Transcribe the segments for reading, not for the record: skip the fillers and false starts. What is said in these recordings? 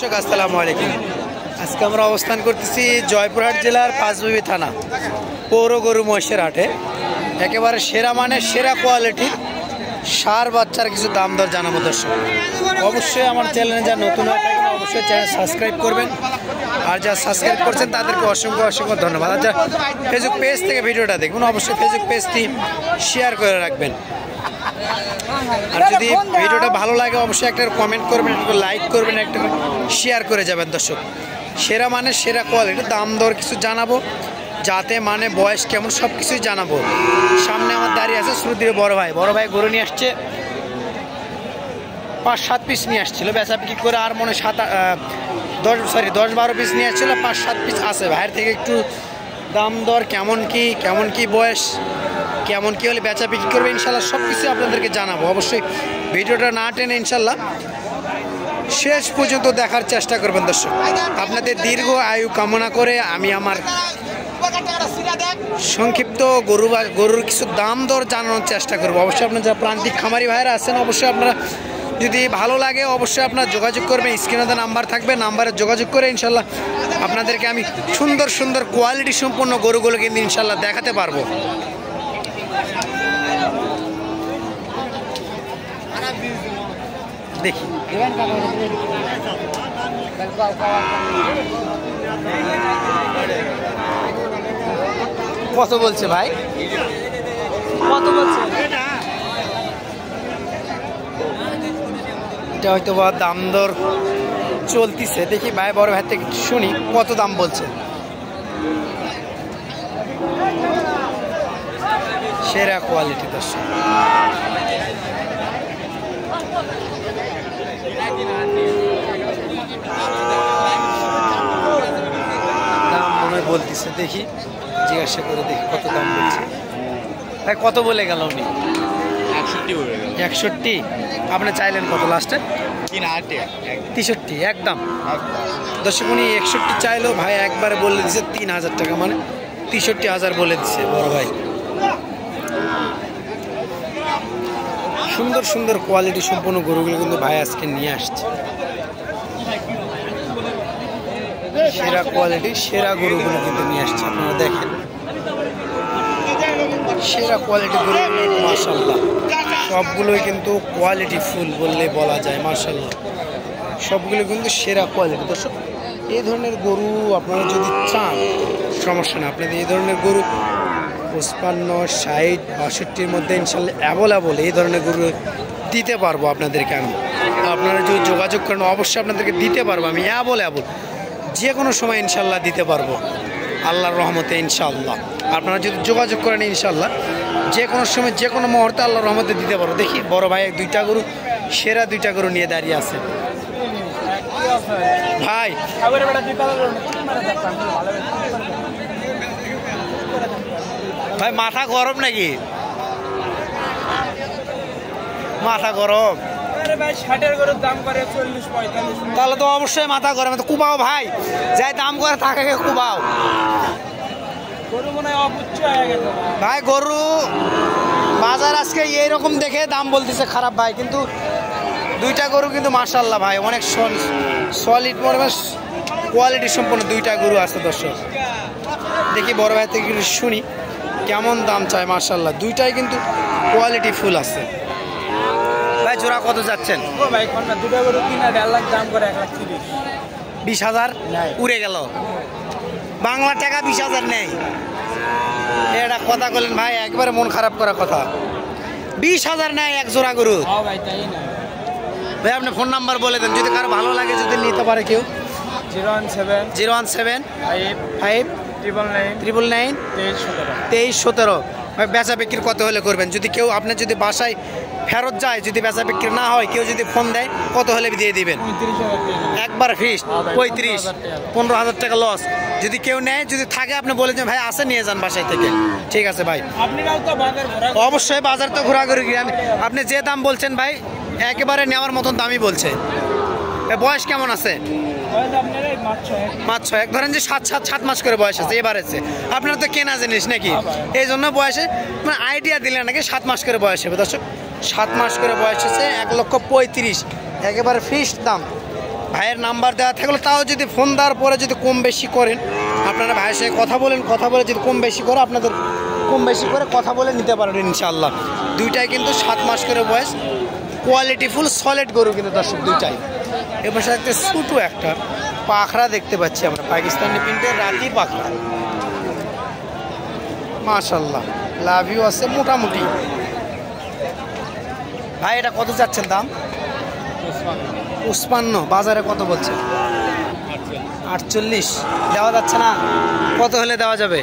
দর্শক আসসালামু আলাইকুম। আজকে আমরা অবস্থান করতেছি জয়পুরহাট জেলার পাঁচবিবি থানা পৌর গরু মহিষের হাটে। একেবারে সেরা মানের সেরা কোয়ালিটির সার বাচ্চার কিছু দাম দর জানাবো দর্শক। অবশ্যই আমার চ্যানেলে যা নতুন হয়ে থাকেন অবশ্যই চ্যানেল সাবস্ক্রাইব করবেন, আর যা সাবস্ক্রাইব করছেন তাদেরকে অসংখ্য অসংখ্য ধন্যবাদ। আর যা ফেসবুক পেজ থেকে ভিডিওটা দেখবেন অবশ্যই ফেসবুক পেজটি শেয়ার করে রাখবেন। আর যদি ভিডিওটা ভালো লাগে অবশ্যই একটা কমেন্ট করবেন, একটা লাইক করবেন, একটা শেয়ার করে যাবেন দর্শক। সেরা মানে সেরা কোয়ালিটি দাম দর কিছু জানাবো, যাতে মানে বয়স কেমন সব কিছুই জানাবো। সামনে আমার দাঁড়িয়ে আছে শ্রুতির বড় ভাই গরু নিয়ে আসছে 5-7 পিস নিয়ে আসছিল, বেচা বিক্রি করে আর মনে 10-12 পিস নিয়ে আসছিল, 5-7 পিস আছে। ভাইয়ের থেকে একটু দাম দর কেমন কি বয়স, কেমন কি হলে বেচা বিক্রি করবে ইনশাল্লাহ সব কিছু আপনাদেরকে জানাবো। অবশ্যই ভিডিওটা না টেনে ইনশাল্লাহ শেষ পর্যন্ত দেখার চেষ্টা করবেন দর্শক। আপনাদের দীর্ঘ আয়ু কামনা করে আমি আমার সংক্ষিপ্ত গরুর কিছু দাম দর জানানোর চেষ্টা করবো। অবশ্যই আপনার যা প্রান্তিক খামারি ভাইরা আছেন অবশ্যই আপনারা যদি ভালো লাগে অবশ্যই আপনারা যোগাযোগ করবেন। স্ক্রিনে নাম্বার থাকবে, নাম্বারে যোগাযোগ করে ইনশাল্লাহ আপনাদেরকে আমি সুন্দর সুন্দর কোয়ালিটি সম্পন্ন গরুগুলো কিন্তু ইনশাল্লাহ দেখাতে পারবো। দেখি কত বলছে ভাই, কত বলছে? এটা হয়তো বা দাম দর চলতিছে, দেখি ভাই বড় ভাই থেকে শুনি কত দাম বলছে। সেরা কোয়ালিটি দর্শক, দাম মনে বলতেছে, দেখি জিজ্ঞাসা করে দেখি কত দাম বলছে। ভাই কত বলে গেল উনি? 61। আপনি চাইলেন কত লাস্টে? 63 একদম দর্শক। উনি 61 চাইলো, ভাই একবারে বলে দিচ্ছে 3000 টাকা, মানে 63,000 বলে দিচ্ছে বড় ভাই। সুন্দর সুন্দর কোয়ালিটি সম্পন্ন গরুগুলো কিন্তু ভাই আজকে নিয়ে আসছে। সেরা কোয়ালিটি সেরা গরুগুলো কিন্তু নিয়ে আসছে, আপনারা দেখেন সেরা কোয়ালিটি গরুগুলো মাশাআল্লাহ সবগুলোই কিন্তু কোয়ালিটি ফুল বললে বলা যায়। মাশাআল্লাহ সবগুলো কিন্তু সেরা কোয়ালিটি দর্শক। এই ধরনের গরু আপনারা যদি চান সমস্যা না, আপনাদের এই ধরনের গরু 55, 60, 62 মধ্যে ইনশাল্লাহ অ্যাভেলেবল এই ধরনের গরু দিতে পারবো আপনাদেরকে আমি। আপনারা যদি যোগাযোগ করেন অবশ্যই আপনাদেরকে দিতে পারবো আমি অ্যাভেলেবল, যে কোনো সময় ইনশাল্লাহ দিতে পারবো আল্লাহর রহমতে ইনশাল্লাহ। আপনারা যদি যোগাযোগ করেন ইনশাল্লাহ যে কোনো সময় যে কোনো মুহূর্তে আল্লাহর রহমতে দিতে পারবো। দেখি বড় ভাই 2টা গরু, সেরা 2টা গরু নিয়ে দাঁড়িয়ে আছে ভাই। ভাই মাথা গরম নাকি? মাথা গরম? তাহলে তো অবশ্যই মাথা গরম, কুবাও ভাই, যাই দাম করে থাকে কুবাও ভাই। গরু বাজার আজকে এইরকম দেখে দাম বলতেছে খারাপ ভাই, কিন্তু 2টা গরু কিন্তু মাশাআল্লাহ ভাই অনেক সলিড কোয়ালিটি সম্পন্ন 2টা গরু আছে দর্শক। দেখি বড় ভাই থেকে শুনি কেমন দাম চায়। মাশাআল্লাহ 2টাই কিন্তু কোয়ালিটি ফুল আছে। ভাই জোড়া কত যাচ্ছেন? 20,000 উড়ে গেল, বাংলা টাকা 20,000 নেই। এটা কথা বললেন ভাই, একবারে মন খারাপ করা কথা। 20,000 নেয় এক জোড়া গরু। ভাই আপনি ফোন নাম্বার বলে দেন, যদি কারো ভালো লাগে যদি নিতে পারে কেউ। 017 5 999 2317। ভাই বেচা বিক্রি কত হলে করবেন? যদি কেউ আপনার যদি বাসায় ফেরত যায়, যদি বেচা বিক্রি না হয়, কেউ যদি ফোন দেয় কত হলে দিয়ে দিবেন? একবার ফিক্সড 35, 15,000 টাকা লস। যদি কেউ নেয়, যদি থাকে আপনি বলে যে ভাই আসে নিয়ে যান বাসায় থেকে, ঠিক আছে ভাই। অবশ্যই বাজার তো ঘোরাঘুরি, আপনি যে দাম বলছেন ভাই একেবারে নেওয়ার মতন দামই বলছে। বয়স কেমন আছে? মাত্র এক ধরেন যে 7 মাস করে বয়স আছে এবার আছে। আপনার তো কেনা জিনিস নাকি, এই জন্য বয়সে মানে আইডিয়া দিলেন নাকি 7 মাস করে বয়স হবে দর্শক। 7 মাস করে বয়স আছে, 1,35,000 একেবারে ফিক্সড দাম। ভাইয়ের নাম্বার দেওয়া থাকলে তাও যদি ফোন দেওয়ার পরে যদি কম বেশি করেন, আপনারা ভাইয়ের সাথে কথা বলেন, কথা বলে যদি কম বেশি করে আপনাদের কম বেশি করে কথা বলে নিতে পারবেন ইনশাআল্লাহ। দুইটাই কিন্তু 7 মাস করে বয়স, কোয়ালিটি ফুল সলিড গরু কিন্তু দর্শক দুইটাই। এবার সাথে ছোটো একটা পাখরা দেখতে পাচ্ছি আমরা, পাকিস্তানি প্রিন্টের রাতি পাখরা, মাশাআল্লাহ লাভিও আছে মোটামুটি। ভাই এটা কত যাচ্ছেন দাম? 55। বাজারে কত বলছে? 48। দেওয়া যাচ্ছে না? কত হলে দেওয়া যাবে?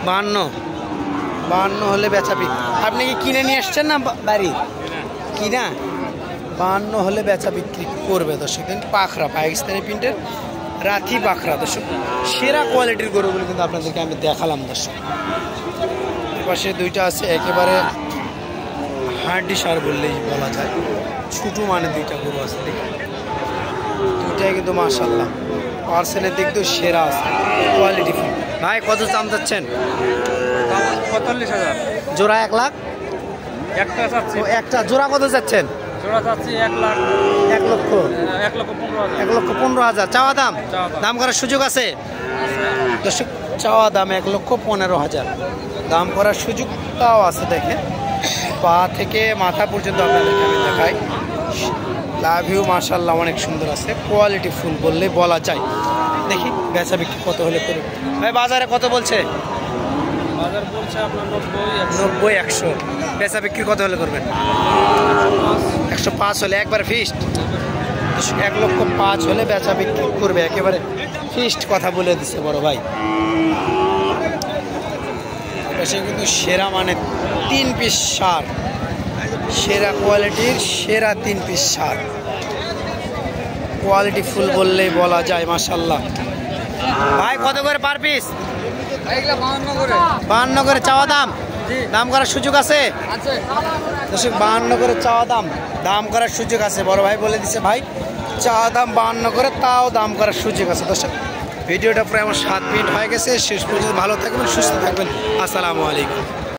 52 হলে বেচা বিক্রি। আপনি কি কিনে নিয়ে আসছেন না বাড়ি কিনা? 52 হলে বেচা বিক্রি করবে দর্শক। কিন্তু পাখরা পাকিস্তানি প্রিন্টের রাথি পাখরা দর্শক, সেরা কোয়ালিটির গরুগুলো কিন্তু আপনাদেরকে আমি দেখালাম দর্শক। এপাশে দুইটা আছে একেবারে হাড্ডি সার বললেই বলা যায়, ছোটো মানে দুইটা গরু আছে, দুইটাই কিন্তু মাশাআল্লাহ পার্সেলের দিক দিয়ে সেরা আছে, কোয়ালিটি ফুল। ভাই কত দাম চাচ্ছেন? 45,000 জোড়া 1 লাখ? একটা চাচ্ছি। একটা জোড়া কত যাচ্ছেন? জোড়া চাচ্ছি 1 লাখ। 1 লক্ষ? 1,15,000 চাওয়া দাম? দাম করার সুযোগ আছে দর্শক? চাওয়া দাম 1,15,000, দাম করার সুযোগটাও আছে। দেখেন পা থেকে মাথা পর্যন্ত আপনাদেরকে আমি দেখাই, লাভিও মাশাআল্লাহ অনেক সুন্দর আছে, কোয়ালিটি ফুল বললেই বলা যায়। দেখি বেচা বিক্রি কত হলে করবে। ভাই বাজারে কত বলছে? বাজার বলছে আপনার 90, 100। বেচা বিক্রি কত হলে করবেন? 105 হলে একবার ফিক্সড। 1,05,000 হলে বেচা বিক্রি করবে, একেবারে ফিক্সড কথা বলে দিচ্ছে বড় ভাই। সে কিন্তু সেরা মানে 3 পিস সার, সেরা কোয়ালিটির সেরা 3 পিস সার, কোয়ালিটি ফুল বললেই বলা যায় মাশাআল্লাহ। ভাই কত করে পার পিস? 52 করে চাওয়া দাম? দাম করার সুযোগ আছে? 52 করে চাওয়া দাম, দাম করার সুযোগ আছে। বড় ভাই বলে দিচ্ছে ভাই চাওয়া দাম 52 করে, তাও দাম করার সুযোগ আছে দর্শক। ভিডিওটা প্রায় আমার 7 মিনিট হয়ে গেছে। শেষ পর্যন্ত ভালো থাকবেন, সুস্থ থাকবেন। আসসালামু আলাইকুম।